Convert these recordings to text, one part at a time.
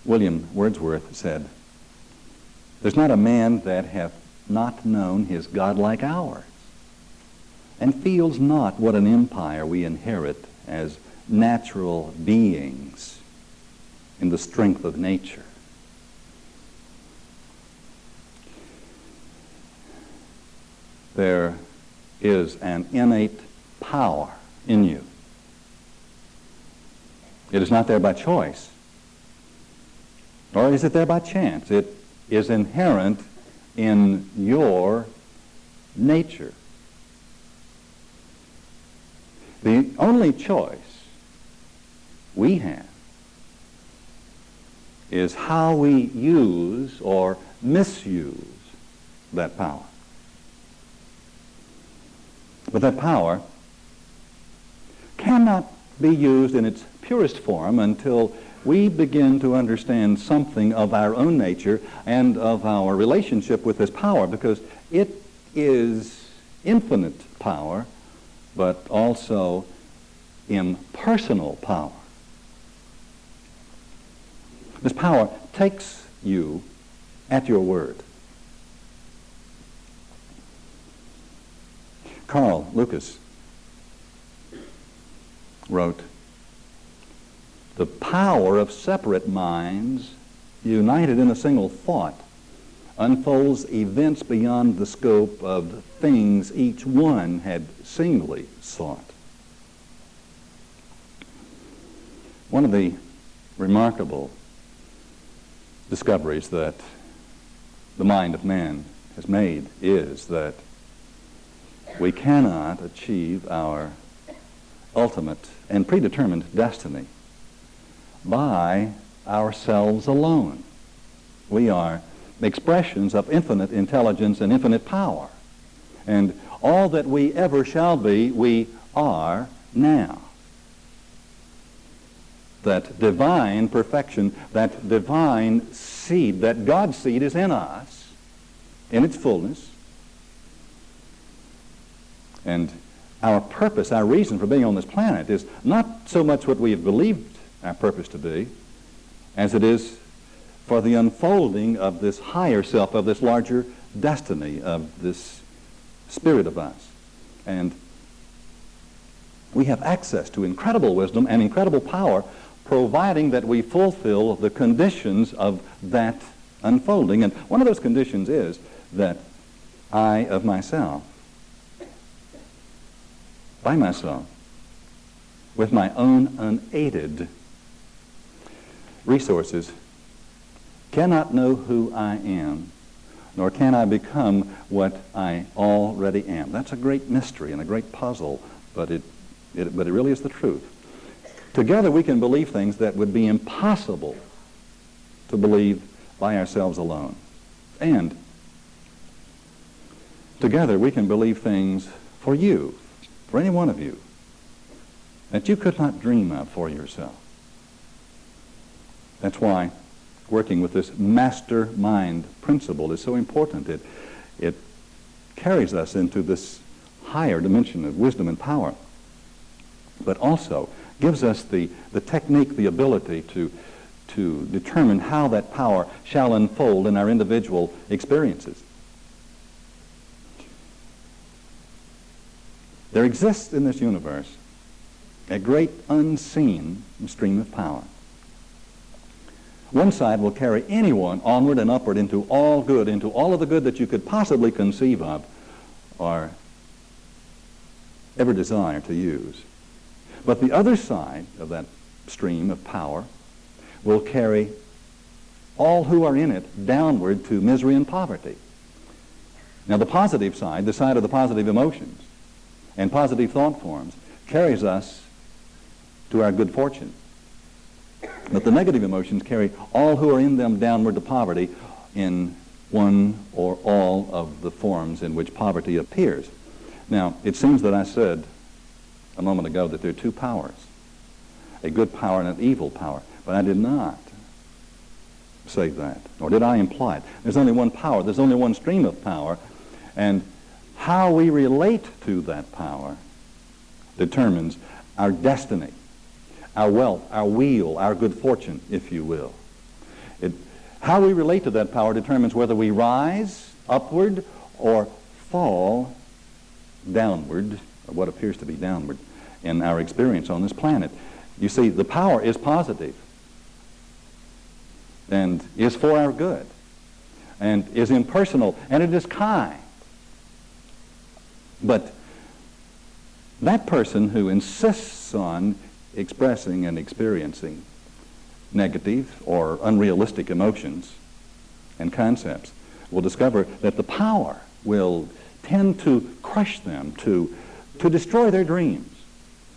William Wordsworth said, "There's not a man that hath not known his godlike hours, and feels not what an empire we inherit as natural beings in the strength of nature." There is an innate power in you. It is not there by choice, nor is it there by chance. It is inherent in your nature. The only choice we have is how we use or misuse that power. But that power cannot be used in its purest form until we begin to understand something of our own nature and of our relationship with this power, because it is infinite power, but also impersonal power. This power takes you at your word. Carl Lucas wrote, "The power of separate minds united in a single thought unfolds events beyond the scope of things each one had singly sought." One of the remarkable discoveries that the mind of man has made is that we cannot achieve our ultimate and predetermined destiny by ourselves alone. We are expressions of infinite intelligence and infinite power. And all that we ever shall be, we are now. That divine perfection, that divine seed, that God's seed is in us, in its fullness. And our purpose, our reason for being on this planet is not so much what we have believed our purpose to be, as it is for the unfolding of this higher self, of this larger destiny, of this spirit of us. And we have access to incredible wisdom and incredible power, providing that we fulfill the conditions of that unfolding. And one of those conditions is that I of myself, by myself, with my own unaided resources, cannot know who I am, nor can I become what I already am. That's a great mystery and a great puzzle, but it really is the truth. Together we can believe things that would be impossible to believe by ourselves alone. And together we can believe things for you, for any one of you, that you could not dream of for yourself. That's why working with this mastermind principle is so important. It carries us into this higher dimension of wisdom and power, but also gives us the technique, the ability to determine how that power shall unfold in our individual experiences. There exists in this universe a great unseen stream of power. One side will carry anyone onward and upward into all good, into all of the good that you could possibly conceive of or ever desire to use. But the other side of that stream of power will carry all who are in it downward to misery and poverty. Now the positive side, the side of the positive emotions and positive thought forms, carries us to our good fortune. But the negative emotions carry all who are in them downward to poverty in one or all of the forms in which poverty appears. Now, it seems that I said a moment ago that there are two powers, a good power and an evil power, but I did not say that, nor did I imply it. There's only one power, there's only one stream of power, and how we relate to that power determines our destiny, our wealth, our weal, our good fortune, if you will. How we relate to that power determines whether we rise upward or fall downward, or what appears to be downward, in our experience on this planet. You see, the power is positive and is for our good and is impersonal and it is kind. But that person who insists on expressing and experiencing negative or unrealistic emotions and concepts will discover that the power will tend to crush them, to destroy their dreams.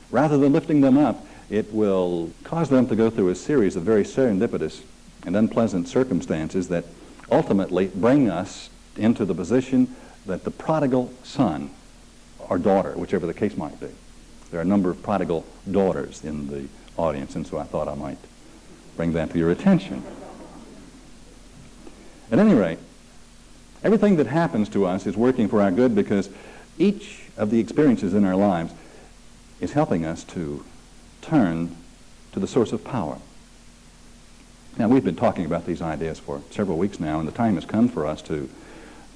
Rather than lifting them up, it will cause them to go through a series of very serendipitous and unpleasant circumstances that ultimately bring us into the position that the prodigal son or daughter, whichever the case might be. There are a number of prodigal daughters in the audience, and so I thought I might bring that to your attention. At any rate, everything that happens to us is working for our good because each of the experiences in our lives is helping us to turn to the source of power. Now, we've been talking about these ideas for several weeks now, and the time has come for us to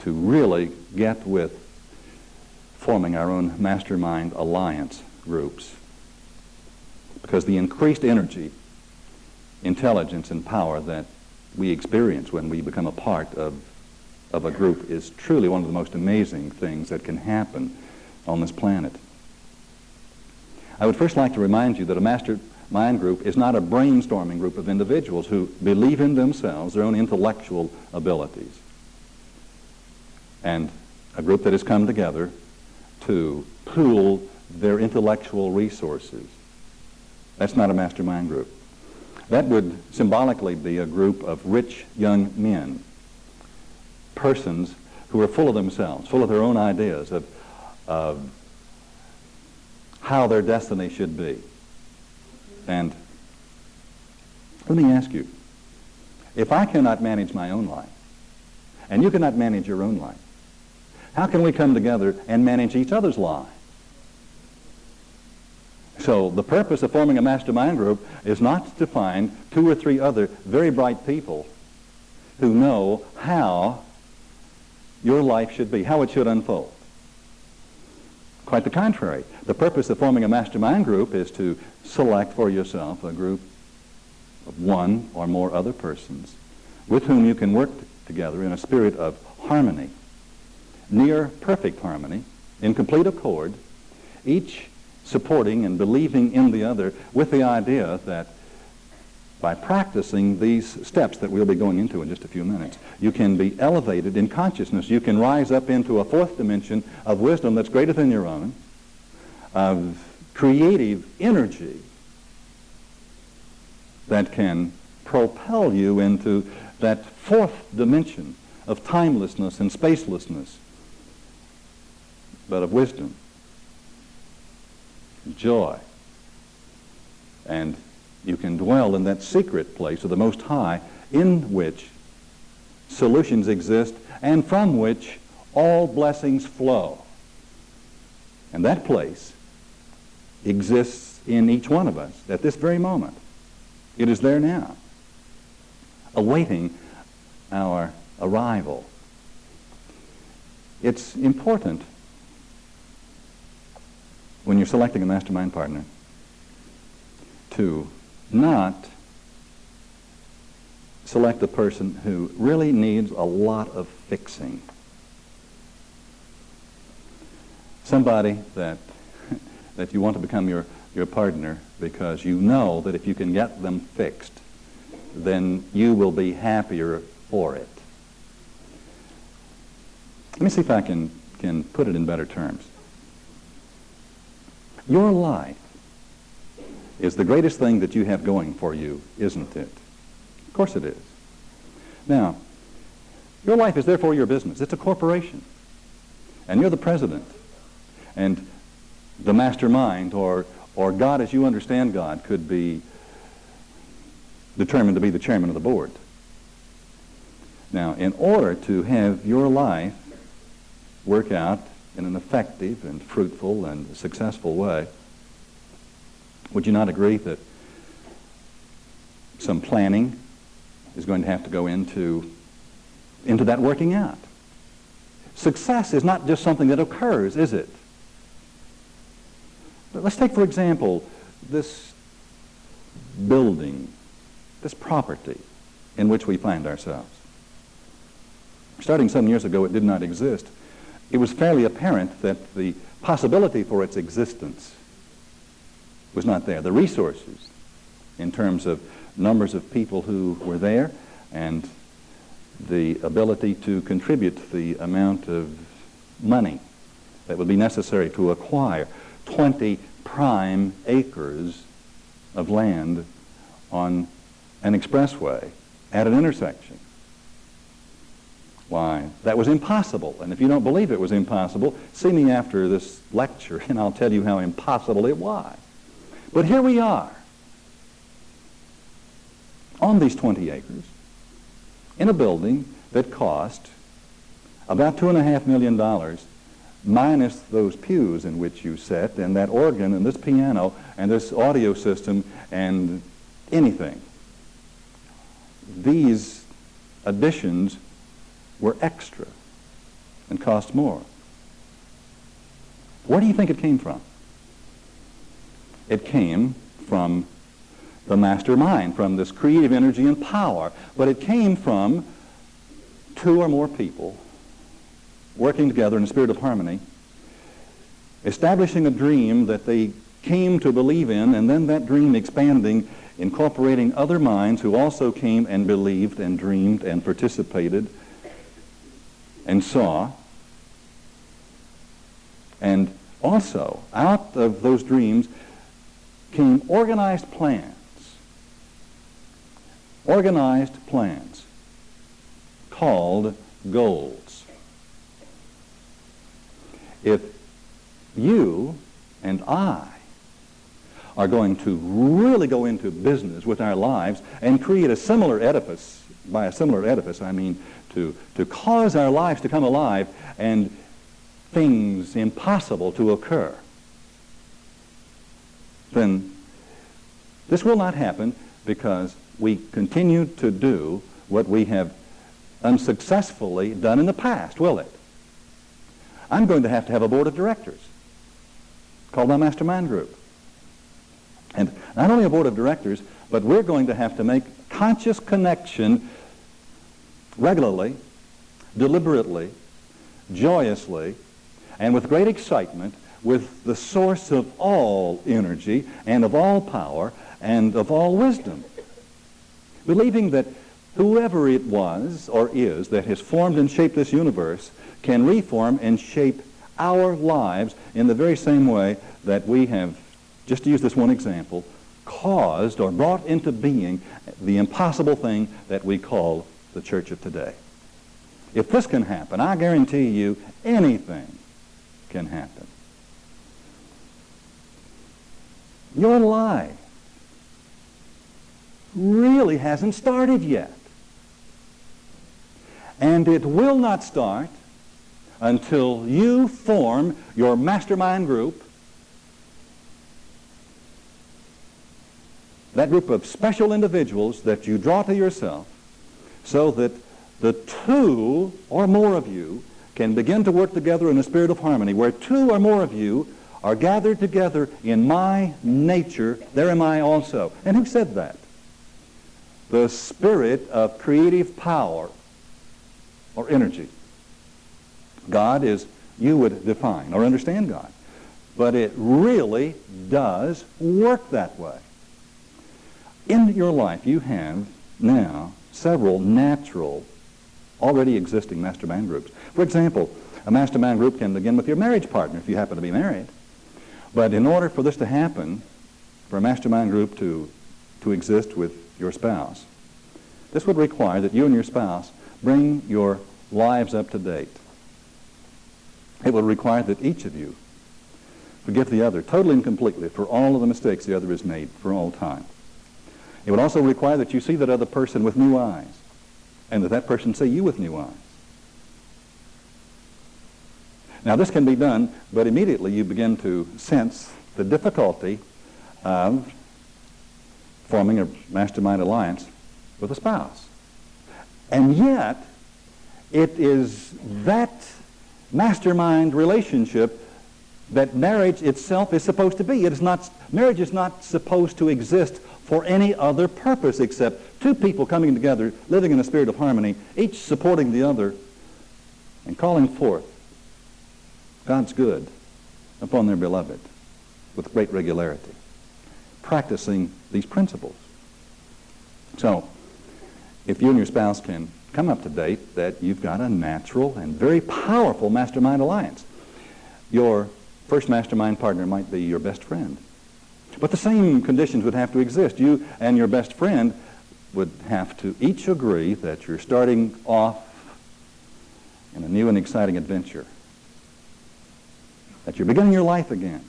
really get with forming our own mastermind alliance groups, because the increased energy, intelligence, and power that we experience when we become a part of a group is truly one of the most amazing things that can happen on this planet. I would first like to remind you that a mastermind group is not a brainstorming group of individuals who believe in themselves, their own intellectual abilities, and a group that has come together to pool their intellectual resources. That's not a mastermind group. That would symbolically be a group of rich young men, persons who are full of themselves, full of their own ideas of how their destiny should be. And let me ask you, if I cannot manage my own life, and you cannot manage your own life, how can we come together and manage each other's lives? So the purpose of forming a mastermind group is not to find 2 or 3 other very bright people who know how your life should be, how it should unfold. Quite the contrary. The purpose of forming a mastermind group is to select for yourself a group of 1 or more other persons with whom you can work together in a spirit of harmony, near perfect harmony, in complete accord, each supporting and believing in the other, with the idea that by practicing these steps that we'll be going into in just a few minutes, you can be elevated in consciousness. You can rise up into a 4th dimension of wisdom that's greater than your own, of creative energy that can propel you into that 4th dimension of timelessness and spacelessness, but of wisdom, joy. And you can dwell in that secret place of the Most High in which solutions exist and from which all blessings flow. And that place exists in each one of us at this very moment. It is there now, awaiting our arrival. It's important when you're selecting a mastermind partner to not select a person who really needs a lot of fixing. Somebody that you want to become your partner because you know that if you can get them fixed, then you will be happier for it. Let me see if I can put it in better terms. Your life is the greatest thing that you have going for you, isn't it? Of course it is. Now, your life is therefore your business. It's a corporation. And you're the president. And the mastermind, or God as you understand God, could be determined to be the chairman of the board. Now, in order to have your life work out in an effective and fruitful and successful way, would you not agree that some planning, is going to have to go into that working out. Success is not just something that occurs, is it? But let's take, for example, this building, this property in which we find ourselves. Starting some years ago, it did not exist. It was fairly apparent that the possibility for its existence was not there. The resources, in terms of numbers of people who were there and the ability to contribute the amount of money that would be necessary to acquire 20 prime acres of land on an expressway at an intersection. Why, that was impossible. And if you don't believe it was impossible, see me after this lecture and I'll tell you how impossible it was. But here we are, on these 20 acres, in a building that cost about $2.5 million, minus those pews in which you sit, and that organ, and this piano, and this audio system, and anything. These additions were extra and cost more. Where do you think it came from? It came from the mastermind, from this creative energy and power. But it came from two or more people working together in a spirit of harmony, establishing a dream that they came to believe in, and then that dream expanding, incorporating other minds who also came and believed and dreamed and participated and saw. And also, out of those dreams came organized plans called goals. If you and I are going to really go into business with our lives and create a similar edifice, by a similar edifice I mean to cause our lives to come alive and things impossible to occur, then this will not happen because we continue to do what we have unsuccessfully done in the past, will it? I'm going to have a board of directors called my mastermind group. And not only a board of directors, but we're going to have to make conscious connection regularly, deliberately, joyously, and with great excitement with the source of all energy and of all power and of all wisdom. Believing that whoever it was or is that has formed and shaped this universe can reform and shape our lives in the very same way that we have, just to use this one example, caused or brought into being the impossible thing that we call the church of today. If this can happen, I guarantee you anything can happen. Your life really hasn't started yet. And it will not start until you form your mastermind group, that group of special individuals that you draw to yourself, so that the two or more of you can begin to work together in a spirit of harmony. Where two or more of you are gathered together in my nature, there am I also. And who said that? The spirit of creative power or energy. God is, you would define or understand God. But it really does work that way. In your life, you have now several natural, already existing mastermind groups. For example, a mastermind group can begin with your marriage partner if you happen to be married. But in order for this to happen, for a mastermind group to exist with your spouse, this would require that you and your spouse bring your lives up to date. It would require that each of you forgive the other totally and completely for all of the mistakes the other has made for all time. It would also require that you see that other person with new eyes, and that person see you with new eyes. Now this can be done, but immediately you begin to sense the difficulty of forming a mastermind alliance with a spouse. And yet, it is that mastermind relationship that marriage itself is supposed to be. It is not, marriage is not supposed to exist for any other purpose except two people coming together, living in a spirit of harmony, each supporting the other, and calling forth God's good upon their beloved with great regularity, practicing these principles. So, if you and your spouse can come up to date that you've got a natural and very powerful mastermind alliance. Your first mastermind partner might be your best friend. But the same conditions would have to exist. You and your best friend would have to each agree that you're starting off in a new and exciting adventure, that you're beginning your life again.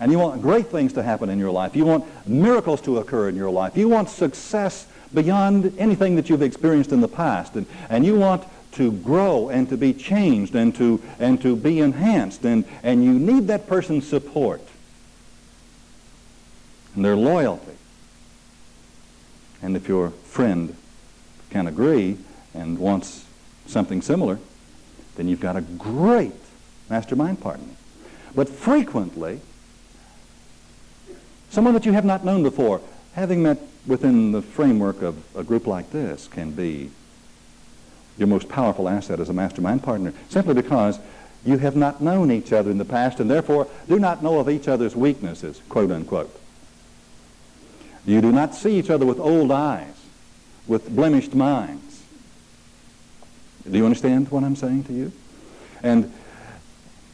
And you want great things to happen in your life. You want miracles to occur in your life. You want success beyond anything that you've experienced in the past. And you want to grow and to be changed and to be enhanced. And you need that person's support and their loyalty. And if your friend can agree and wants something similar, then you've got a great mastermind partner. But frequently, someone that you have not known before, having met within the framework of a group like this, can be your most powerful asset as a mastermind partner, simply because you have not known each other in the past and therefore do not know of each other's weaknesses, quote unquote. You do not see each other with old eyes, with blemished minds. Do you understand what I'm saying to you? And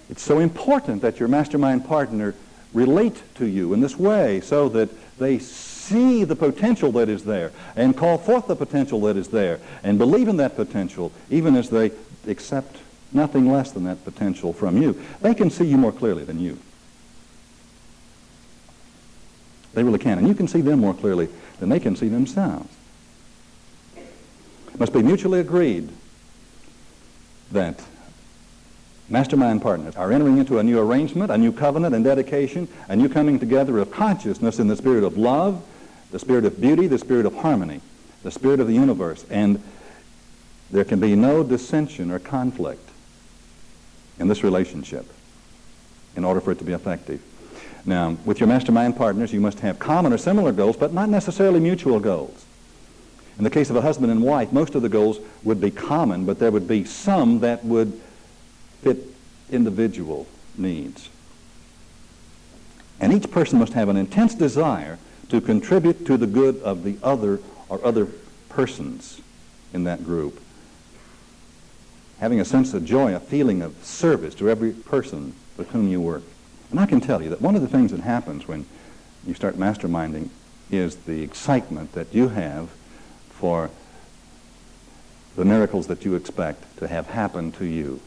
it's so important that your mastermind partner relate to you in this way so that they see the potential that is there and call forth the potential that is there and believe in that potential even as they accept nothing less than that potential from you. They can see you more clearly than you. They really can. And you can see them more clearly than they can see themselves. It must be mutually agreed that mastermind partners are entering into a new arrangement, a new covenant and dedication, a new coming together of consciousness in the spirit of love, the spirit of beauty, the spirit of harmony, the spirit of the universe. And there can be no dissension or conflict in this relationship in order for it to be effective. Now, with your mastermind partners, you must have common or similar goals, but not necessarily mutual goals. In the case of a husband and wife, most of the goals would be common, but there would be some that would fit individual needs. And each person must have an intense desire to contribute to the good of the other or other persons in that group. Having a sense of joy, a feeling of service to every person with whom you work. And I can tell you that one of the things that happens when you start masterminding is the excitement that you have for the miracles that you expect to have happen to you.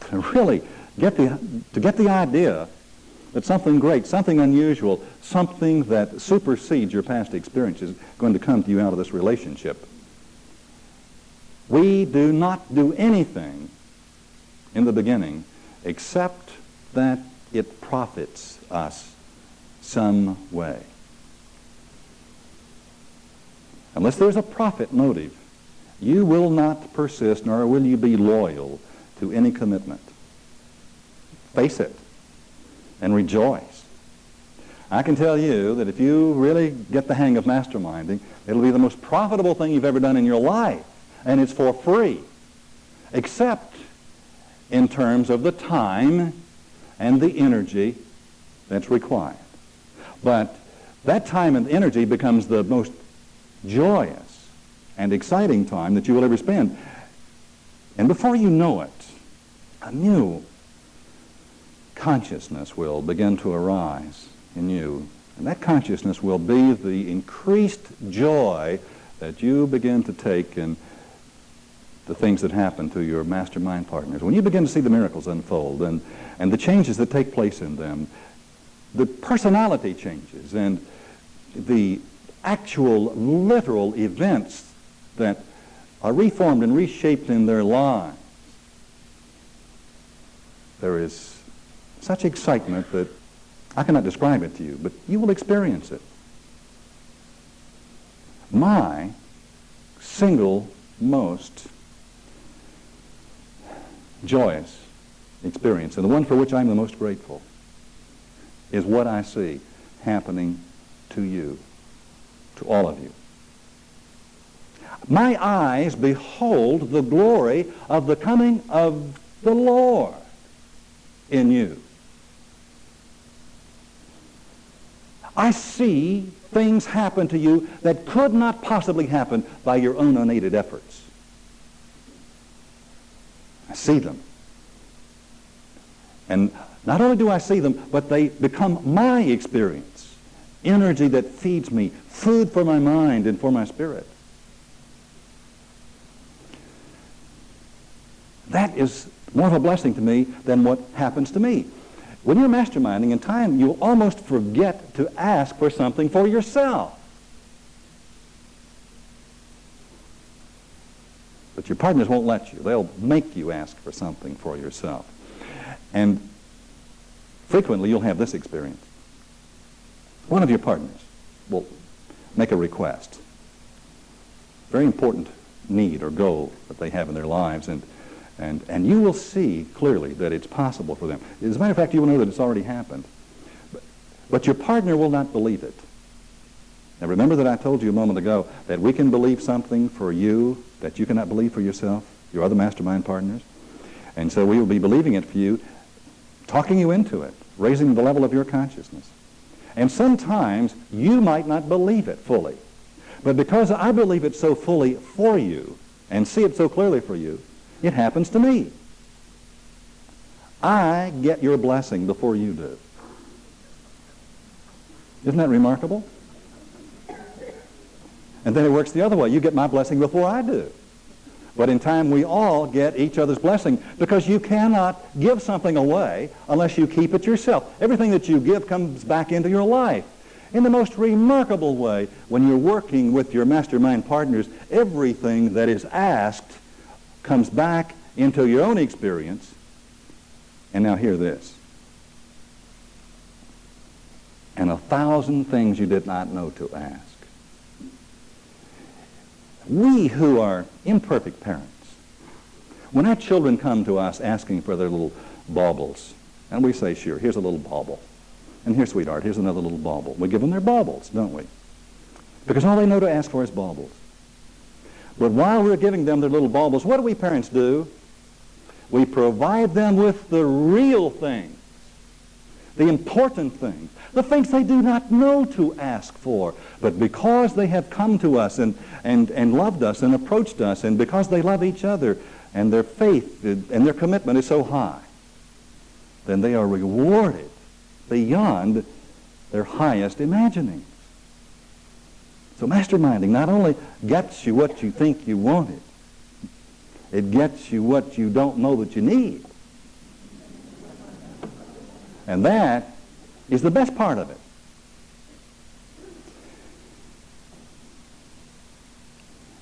To really get the idea that something great, something unusual, something that supersedes your past experience is going to come to you out of this relationship. We do not do anything in the beginning except that it profits us some way. Unless there's a profit motive, you will not persist, nor will you be loyal to any commitment. Face it and rejoice. I can tell you that if you really get the hang of masterminding, it'll be the most profitable thing you've ever done in your life, and it's for free, except in terms of the time and the energy that's required. But that time and energy becomes the most joyous and exciting time that you will ever spend. And before you know it, a new consciousness will begin to arise in you. And that consciousness will be the increased joy that you begin to take in the things that happen to your mastermind partners. When you begin to see the miracles unfold and the changes that take place in them, the personality changes and the actual literal events that are reformed and reshaped in their lives. There is such excitement that I cannot describe it to you, but you will experience it. My single most joyous experience, and the one for which I'm the most grateful, is what I see happening to you, to all of you. My eyes behold the glory of the coming of the Lord in you. I see things happen to you that could not possibly happen by your own unaided efforts. I see them. And not only do I see them, but they become my experience. Energy that feeds me, food for my mind and for my spirit. That is more of a blessing to me than what happens to me. When you're masterminding, in time you'll almost forget to ask for something for yourself. But your partners won't let you. They'll make you ask for something for yourself. And frequently you'll have this experience. One of your partners will make a request. Very important need or goal that they have in their lives, and you will see clearly that it's possible for them. As a matter of fact, you will know that it's already happened. But your partner will not believe it. Now remember that I told you a moment ago that we can believe something for you that you cannot believe for yourself, your other mastermind partners. And so we will be believing it for you, talking you into it, raising the level of your consciousness. And sometimes you might not believe it fully. But because I believe it so fully for you and see it so clearly for you, it happens to me. I get your blessing before you do. Isn't that remarkable? And then it works the other way. You get my blessing before I do. But in time we all get each other's blessing, because you cannot give something away unless you keep it yourself. Everything that you give comes back into your life. In the most remarkable way, when you're working with your mastermind partners, everything that is asked comes back into your own experience. And now hear this. And 1,000 things you did not know to ask. We who are imperfect parents, when our children come to us asking for their little baubles, and we say, sure, here's a little bauble. And here, sweetheart, here's another little bauble. We give them their baubles, don't we? Because all they know to ask for is baubles. But while we're giving them their little baubles, what do we parents do? We provide them with the real things, the important things, the things they do not know to ask for. But because they have come to us and loved us and approached us, and because they love each other and their faith and their commitment is so high, then they are rewarded beyond their highest imaginings. So masterminding not only gets you what you think you wanted, it gets you what you don't know that you need. And that is the best part of it.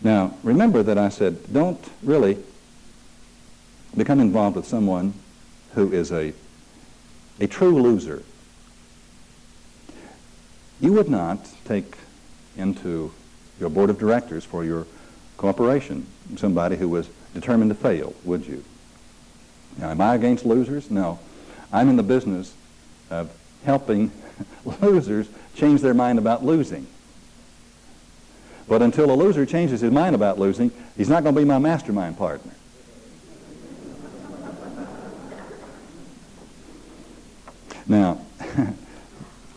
Now, remember that I said don't really become involved with someone who is a true loser. You would not take into your board of directors for your corporation somebody who was determined to fail, would you? Now, am I against losers? No. I'm in the business of helping losers change their mind about losing. But until a loser changes his mind about losing, he's not going to be my mastermind partner. Now,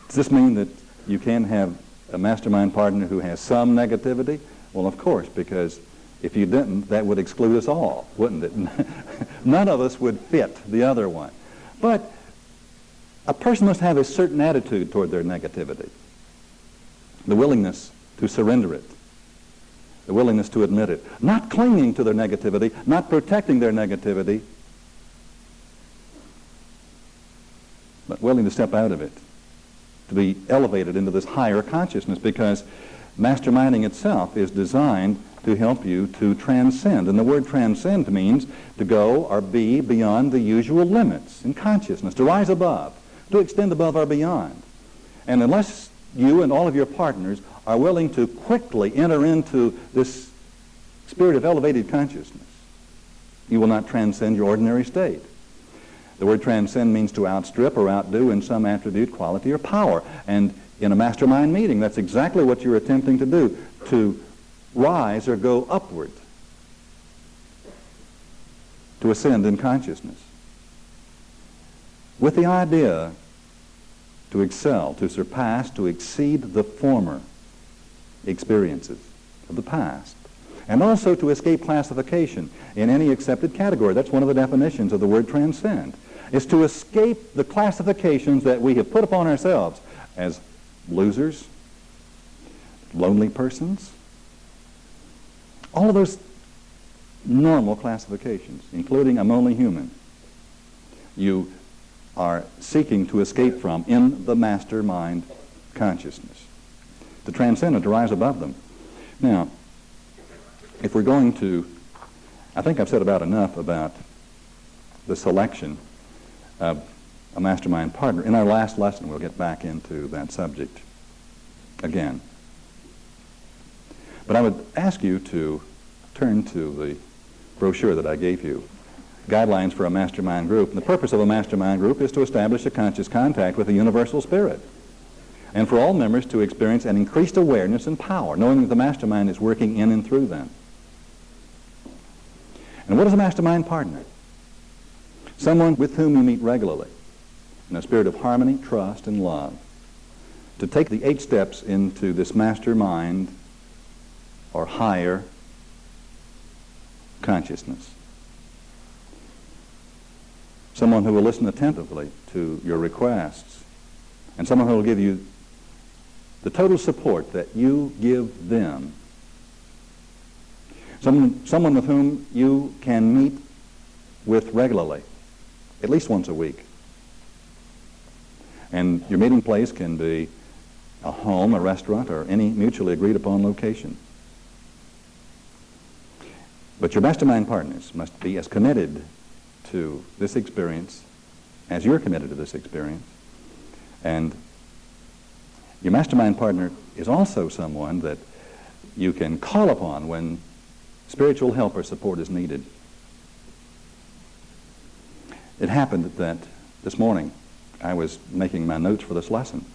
does this mean that you can have a mastermind partner who has some negativity? Well, of course, because if you didn't, that would exclude us all, wouldn't it? None of us would fit the other one. But a person must have a certain attitude toward their negativity. The willingness to surrender it. The willingness to admit it. Not clinging to their negativity, not protecting their negativity, but willing to step out of it, to be elevated into this higher consciousness, because masterminding itself is designed to help you to transcend. And the word transcend means to go or be beyond the usual limits in consciousness, to rise above, to extend above or beyond. And unless you and all of your partners are willing to quickly enter into this spirit of elevated consciousness, you will not transcend your ordinary state. The word transcend means to outstrip or outdo in some attribute, quality, or power. And in a mastermind meeting, that's exactly what you're attempting to do, to rise or go upward, to ascend in consciousness, with the idea to excel, to surpass, to exceed the former experiences of the past, and also to escape classification in any accepted category. That's one of the definitions of the word transcend. Is to escape the classifications that we have put upon ourselves as losers, lonely persons, all of those normal classifications, including I'm only human, you are seeking to escape from in the mastermind consciousness. To transcend and to rise above them. Now, if we're going to, I think I've said about enough about the selection of a mastermind partner. In our last lesson, we'll get back into that subject again. But I would ask you to turn to the brochure that I gave you, Guidelines for a Mastermind Group. And the purpose of a mastermind group is to establish a conscious contact with the universal spirit, and for all members to experience an increased awareness and power, knowing that the mastermind is working in and through them. And what is a mastermind partner? Someone with whom you meet regularly in a spirit of harmony, trust, and love, to take the 8 steps into this mastermind or higher consciousness. Someone who will listen attentively to your requests, and someone who will give you the total support that you give them. Someone with whom you can meet with regularly, at least once a week. And your meeting place can be a home, a restaurant, or any mutually agreed upon location. But your mastermind partners must be as committed to this experience as you're committed to this experience. And your mastermind partner is also someone that you can call upon when spiritual help or support is needed. It happened that this morning I was making my notes for this lesson,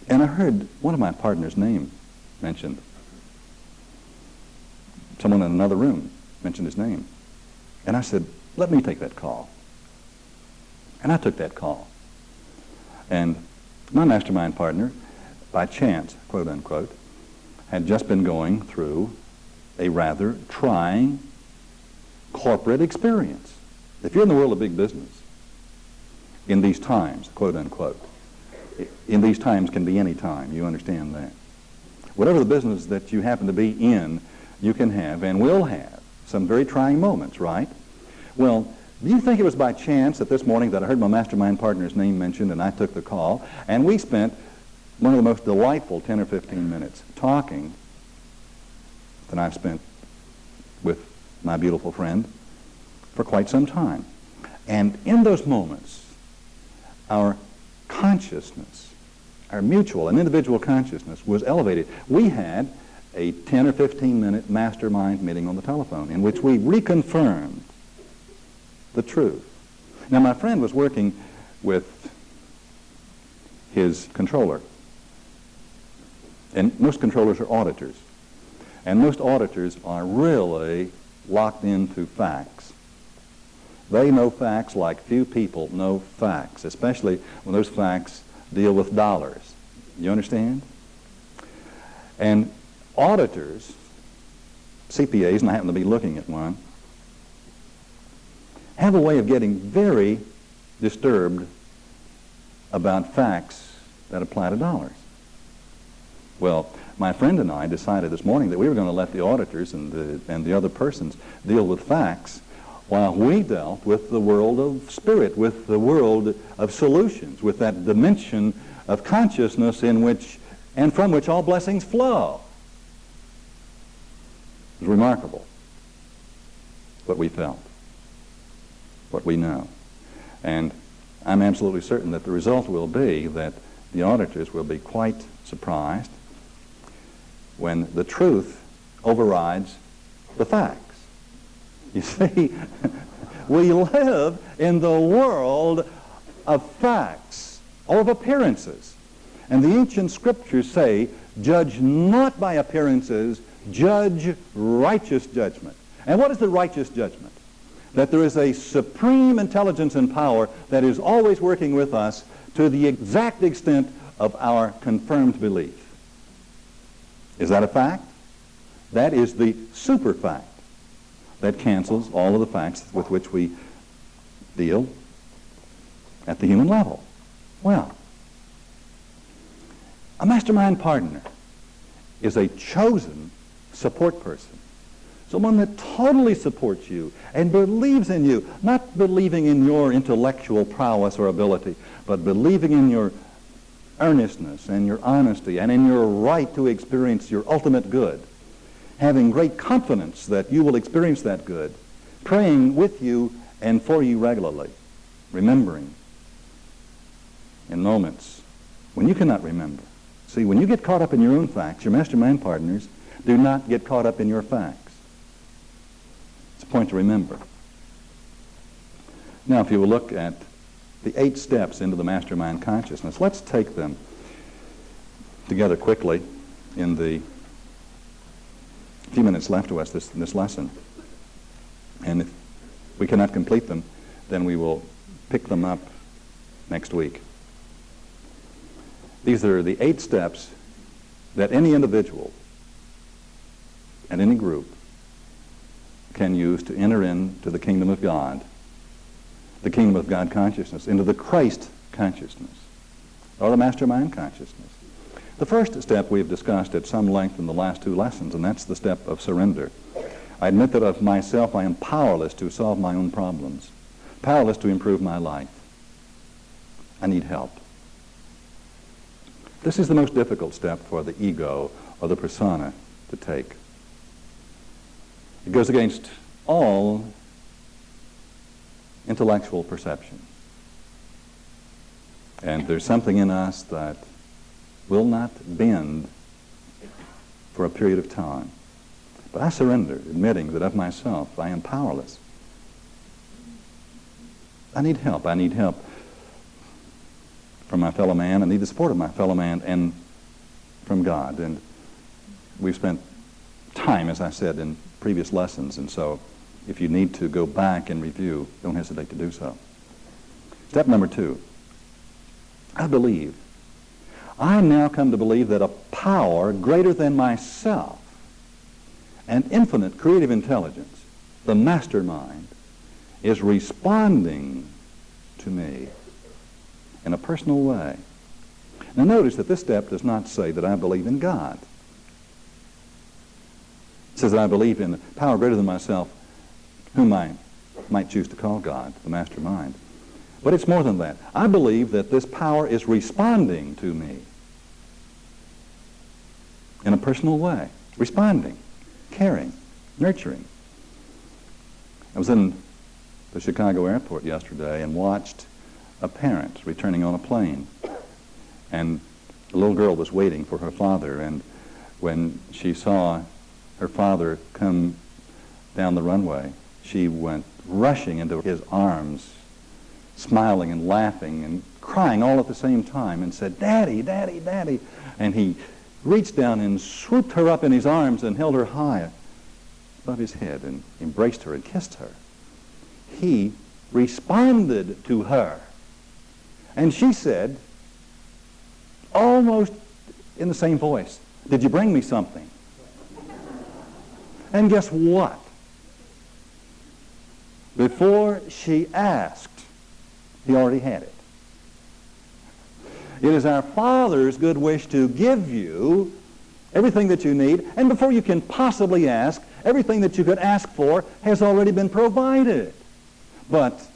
and I heard one of my partner's name mentioned. Someone in another room mentioned his name. And I said, let me take that call. And I took that call. And my mastermind partner, by chance, quote unquote, had just been going through a rather trying corporate experience. If you're in the world of big business, in these times, quote unquote, in these times can be any time, you understand that. Whatever the business that you happen to be in, you can have and will have some very trying moments, right? Well, do you think it was by chance that this morning that I heard my mastermind partner's name mentioned and I took the call, and we spent one of the most delightful 10 or 15 minutes talking that I've spent with my beautiful friend for quite some time. And in those moments, our consciousness, our mutual and individual consciousness was elevated. We had a 10 or 15 minute mastermind meeting on the telephone in which we reconfirmed the truth. Now, my friend was working with his controller, and most controllers are auditors, and most auditors are really locked into facts. They know facts like few people know facts, especially when those facts deal with dollars. You understand? And auditors, CPAs, and I happen to be looking at one, have a way of getting very disturbed about facts that apply to dollars. Well, my friend and I decided this morning that we were going to let the auditors and the other persons deal with facts while we dealt with the world of spirit, with the world of solutions, with that dimension of consciousness in which and from which all blessings flow. It was remarkable what we felt, what we know. And I'm absolutely certain that the result will be that the auditors will be quite surprised when the truth overrides the facts. You see, we live in the world of facts, or of appearances. And the ancient scriptures say, judge not by appearances, judge righteous judgment. And what is the righteous judgment? That there is a supreme intelligence and power that is always working with us to the exact extent of our confirmed belief. Is that a fact? That is the super fact that cancels all of the facts with which we deal at the human level. Well, a mastermind partner is a chosen support person. Someone that totally supports you and believes in you, not believing in your intellectual prowess or ability, but believing in your earnestness and your honesty and in your right to experience your ultimate good, having great confidence that you will experience that good, praying with you and for you regularly, remembering in moments when you cannot remember. See, when you get caught up in your own facts, your mastermind partners do not get caught up in your facts. It's a point to remember. Now, if you will look at the 8 steps into the mastermind consciousness, let's take them together quickly in the few minutes left to us this lesson. And if we cannot complete them, then we will pick them up next week. These are the 8 steps that any individual and any group can use to enter into the kingdom of God, the kingdom of God consciousness, into the Christ consciousness, or the mastermind consciousness. The first step we've discussed at some length in the last 2 lessons, and that's the step of surrender. I admit that of myself I am powerless to solve my own problems, powerless to improve my life. I need help. This is the most difficult step for the ego or the persona to take. It goes against all intellectual perception. And there's something in us that will not bend for a period of time. But I surrender, admitting that of myself I am powerless. I need help. I need help from my fellow man. I need the support of my fellow man and from God. And we've spent time, as I said, in previous lessons, and so if you need to go back and review, don't hesitate to do so. Step number 2. I now come to believe that a power greater than myself and infinite creative intelligence, the mastermind, is responding to me in a personal way. Now notice that this step does not say that I believe in God. It says that I believe in a power greater than myself, whom I might choose to call God, the mastermind. But it's more than that. I believe that this power is responding to me in a personal way. Responding, caring, nurturing. I was in the Chicago airport yesterday and watched a parent returning on a plane. And the little girl was waiting for her father, and when she saw her father come down the runway, she went rushing into his arms, smiling and laughing and crying all at the same time, and said, "Daddy, Daddy, Daddy." And he reached down and swooped her up in his arms and held her high above his head and embraced her and kissed her. He responded to her. And she said, almost in the same voice, "Did you bring me something?" And guess what? Before she asked, he already had it. It is our Father's good wish to give you everything that you need, and before you can possibly ask, everything that you could ask for has already been provided. But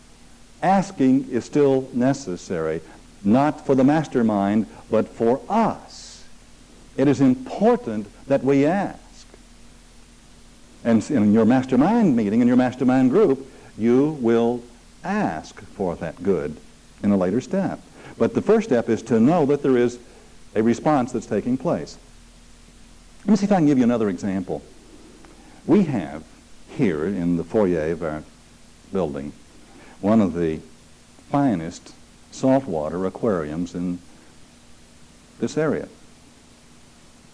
asking is still necessary, not for the mastermind, but for us. It is important that we ask. And in your mastermind meeting, in your mastermind group, you will ask for that good in a later step. But the first step is to know that there is a response that's taking place. Let me see if I can give you another example. We have here in the foyer of our building one of the finest saltwater aquariums in this area.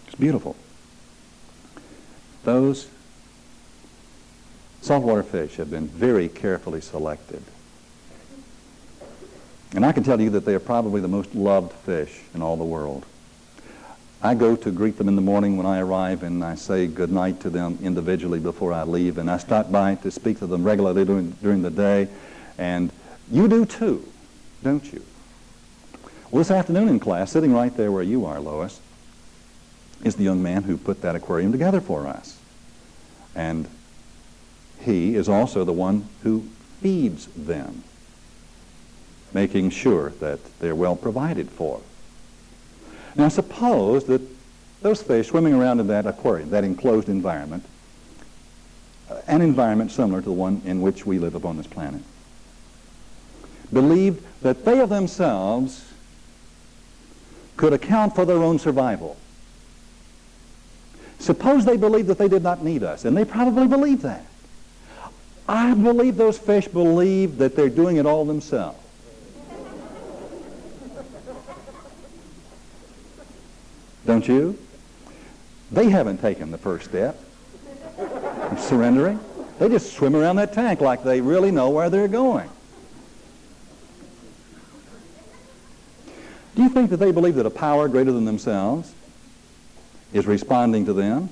It's beautiful. Those saltwater fish have been very carefully selected. And I can tell you that they are probably the most loved fish in all the world. I go to greet them in the morning when I arrive, and I say good night to them individually before I leave, and I stop by to speak to them regularly during the day, and you do too, don't you? Well, this afternoon in class, sitting right there where you are, Lois, is the young man who put that aquarium together for us. And he is also the one who feeds them, making sure that they're well provided for. Now suppose that those fish swimming around in that aquarium, that enclosed environment, an environment similar to the one in which we live upon this planet, believed that they of themselves could account for their own survival. Suppose they believed that they did not need us, and they probably believe that. I believe those fish believe that they're doing it all themselves. Don't you? They haven't taken the first step of surrendering. They just swim around that tank like they really know where they're going. Do you think that they believe that a power greater than themselves is responding to them?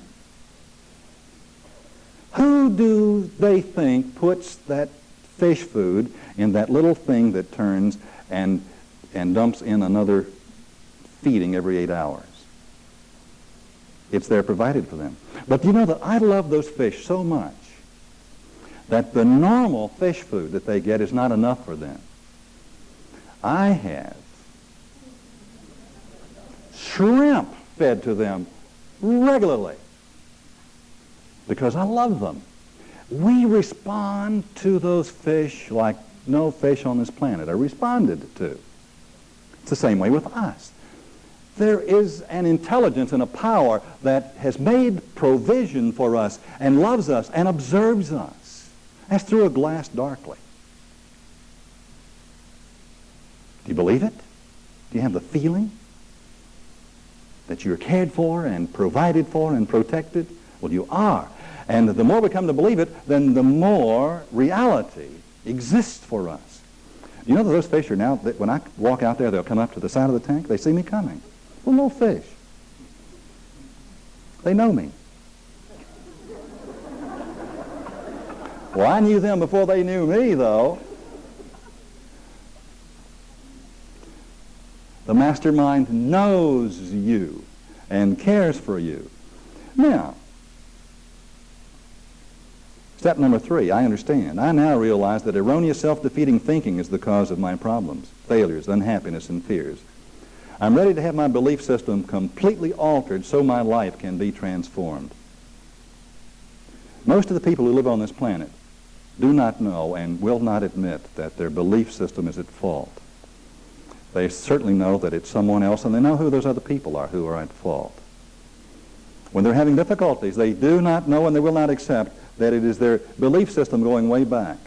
Who do they think puts that fish food in that little thing that turns and dumps in another feeding every 8 hours? It's there provided for them. But do you know that I love those fish so much that the normal fish food that they get is not enough for them. I have shrimp fed to them regularly because I love them. We respond to those fish like no fish on this planet are responded to. It's the same way with us. There is an intelligence and a power that has made provision for us and loves us and observes us as through a glass darkly. Do you believe it? Do you have the feeling that you're cared for and provided for and protected? Well, you are. And the more we come to believe it, then the more reality exists for us. You know that those fish are now, when I walk out there, they'll come up to the side of the tank. They see me coming. Little fish. They know me. Well, I knew them before they knew me, though. The mastermind knows you and cares for you. Now, step number 3, I understand. I now realize that erroneous self-defeating thinking is the cause of my problems, failures, unhappiness, and fears. I'm ready to have my belief system completely altered so my life can be transformed. Most of the people who live on this planet do not know and will not admit that their belief system is at fault. They certainly know that it's someone else, and they know who those other people are who are at fault. When they're having difficulties, they do not know and they will not accept that it is their belief system going way back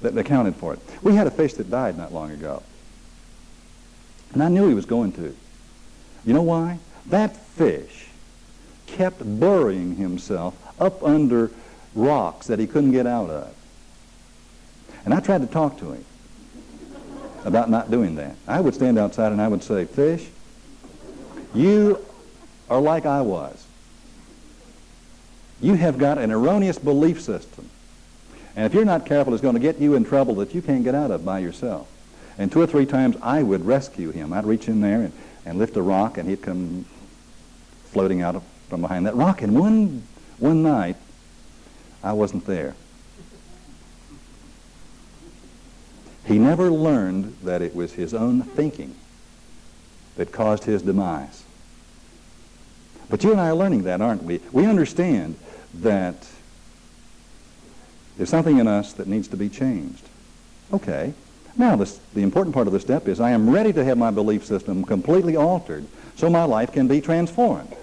that accounted for it. We had a fish that died not long ago. And I knew he was going to. You know why? That fish kept burying himself up under rocks that he couldn't get out of. And I tried to talk to him about not doing that. I would stand outside and I would say, "Fish, you are like I was. You have got an erroneous belief system. And if you're not careful, it's going to get you in trouble that you can't get out of by yourself." And 2 or 3 times I would rescue him. I'd reach in there and lift a rock, and he'd come floating out from behind that rock. And one night, I wasn't there. He never learned that it was his own thinking that caused his demise. But you and I are learning that, aren't we? We understand that there's something in us that needs to be changed. Okay. Now, the important part of the step is I am ready to have my belief system completely altered so my life can be transformed.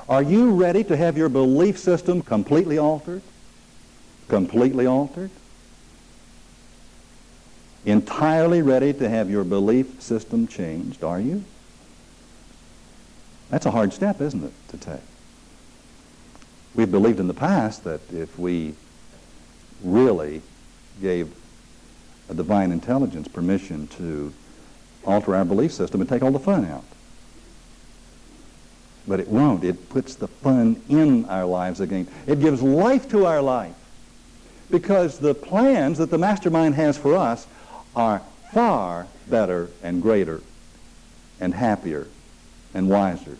Are you ready to have your belief system completely altered? Completely altered? Entirely ready to have your belief system changed, are you? That's a hard step, isn't it, to take? We've believed in the past that if we really gave a divine intelligence permission to alter our belief system and take all the fun out. But it won't. It puts the fun in our lives again. It gives life to our life. Because the plans that the mastermind has for us are far better and greater and happier and wiser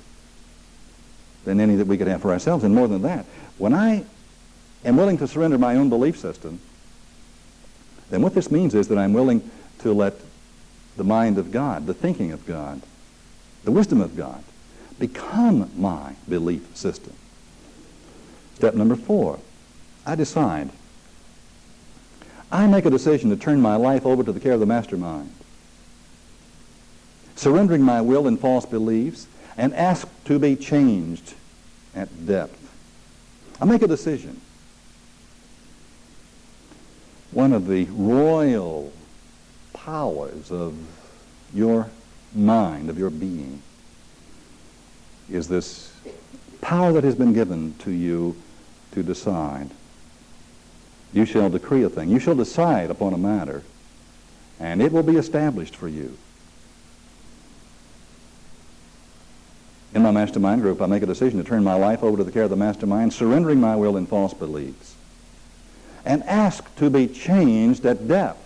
than any that we could have for ourselves. And more than that, when I am willing to surrender my own belief system, then what this means is that I'm willing to let the mind of God, the thinking of God, the wisdom of God, become my belief system. Step number 4, I decide. I make a decision to turn my life over to the care of the mastermind, surrendering my will and false beliefs, and ask to be changed at depth. I make a decision. One of the royal powers of your mind, of your being, is this power that has been given to you to decide. You shall decree a thing. You shall decide upon a matter, and it will be established for you. In my mastermind group, I make a decision to turn my life over to the care of the mastermind, surrendering my will and false beliefs, and ask to be changed at depth.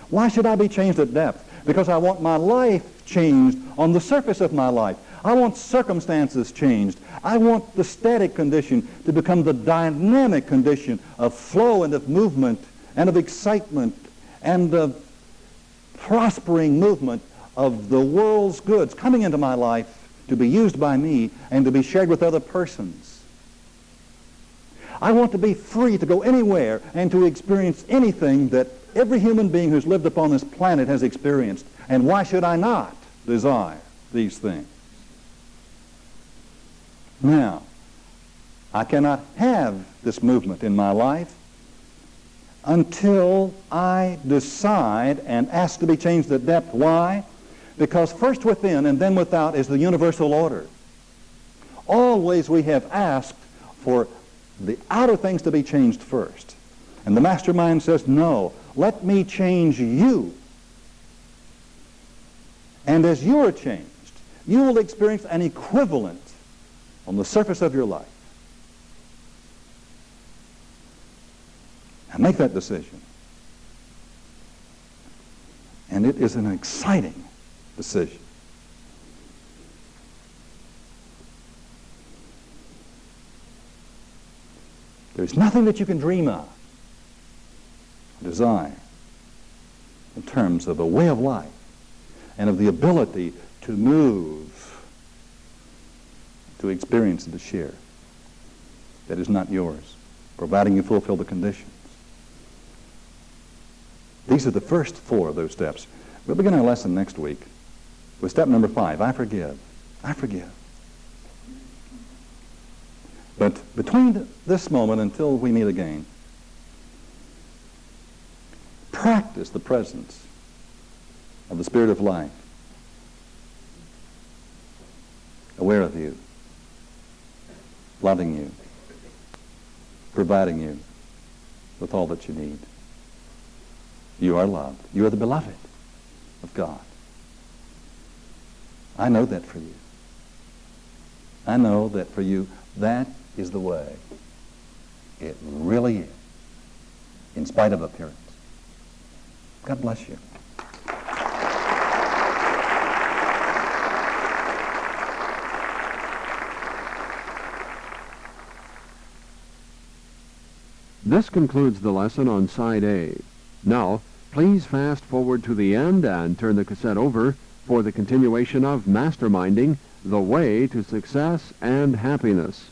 Why should I be changed at depth? Because I want my life changed on the surface of my life. I want circumstances changed. I want the static condition to become the dynamic condition of flow and of movement and of excitement and of prospering movement of the world's goods coming into my life to be used by me and to be shared with other persons. I want to be free to go anywhere and to experience anything that every human being who's lived upon this planet has experienced. And why should I not desire these things? Now, I cannot have this movement in my life until I decide and ask to be changed at depth. Why? Because first within and then without is the universal order. Always we have asked for the outer things to be changed first. And the mastermind says, no, let me change you. And as you are changed, you will experience an equivalent on the surface of your life. And make that decision. And it is an exciting decision. There's nothing that you can dream of, desire, in terms of a way of life and of the ability to move, to experience and to share, that is not yours, providing you fulfill the conditions. These are the first 4 of those steps. We'll begin our lesson next week with step number 5, I forgive. I forgive. But between this moment until we meet again, practice the presence of the Spirit of life, aware of you, loving you, providing you with all that you need. You are loved. You are the beloved of God. I know that for you. I know that for you, that is the way. It really is, in spite of appearance. God bless you. This concludes the lesson on Side A. Now, please fast forward to the end and turn the cassette over for the continuation of Masterminding, the Way to Success and Happiness.